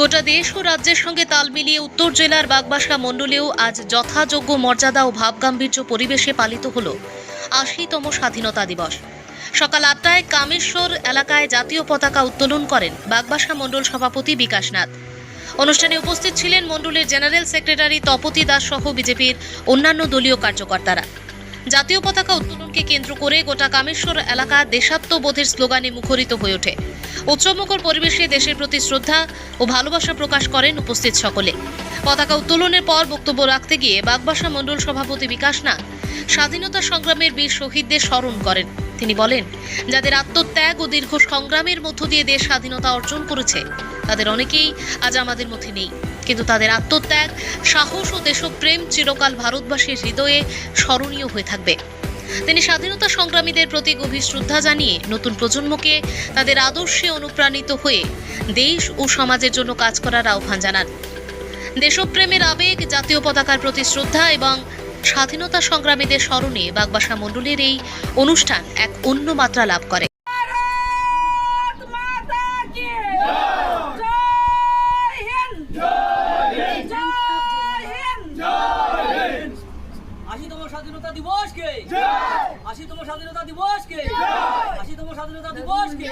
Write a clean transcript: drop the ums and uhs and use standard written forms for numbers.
গোটা দেশ ও রাজ্যের সঙ্গে তাল মিলিয়ে উত্তর জেলার বাগবাসা মণ্ডলেও আজ যথাযোগ্য মর্যাদা ও ভাবগাম্ভীর্য পরিবেশে পালিত হল ৮০তম স্বাধীনতা দিবস। সকাল ৮টায় কামেশ্বর এলাকায় জাতীয় পতাকা উত্তোলন করেন বাগবাসা মণ্ডল সভাপতি বিকাশ নাথ। অনুষ্ঠানে উপস্থিত ছিলেন মণ্ডলের জেনারেল সেক্রেটারি তপতি দাস সহ বিজেপির অন্যান্য দলীয় কার্যকর্তারা। জাতীয় পতাকা উত্তোলনকে কেন্দ্র করে গোটা কামেশ্বর এলাকা দেশাত্মবোধের স্লোগানে মুখরিত হয়ে ওঠে। উৎসবমুখর পরিবেশে দেশের প্রতি শ্রদ্ধা ও ভালোবাসা প্রকাশ করেন উপস্থিত সকলে। পতাকা উত্তোলনের পর বক্তব্য রাখতে গিয়ে বাগবাসা মণ্ডল সভাপতি বিকাশ নাথ স্বাধীনতা সংগ্রামের বীর শহীদদের স্মরণ করেন। তিনি বলেন, যাদের আত্মত্যাগ ও দীর্ঘ সংগ্রামের মধ্য দিয়ে দেশ স্বাধীনতা অর্জন করেছে তাদের অনেকেই আজ আমাদের মধ্যে নেই, কিন্তু তাদের আত্মত্যাগ, সাহস ও দেশপ্রেম চিরকাল ভারতবাসীর হৃদয়ে স্মরণীয় হয়ে থাকবে। তিনি স্বাধীনতা সংগ্রামীদের প্রতি গভীর শ্রদ্ধা জানিয়ে নতুন প্রজন্মকে তাদের আদর্শে অনুপ্রাণিত হয়ে দেশ ও সমাজের জন্য কাজ করার আহ্বান জানান। দেশপ্রেমের আবেগ, জাতীয় পতাকার প্রতি শ্রদ্ধা এবং স্বাধীনতা সংগ্রামীদের স্মরণে বাগবাসা মণ্ডলের এই অনুষ্ঠান এক অন্য মাত্রা লাভ করে। স্বাধীনতা দিবস কে 80তম স্বাধীনতা দিবস কে 80তম স্বাধীনতা দিবস কে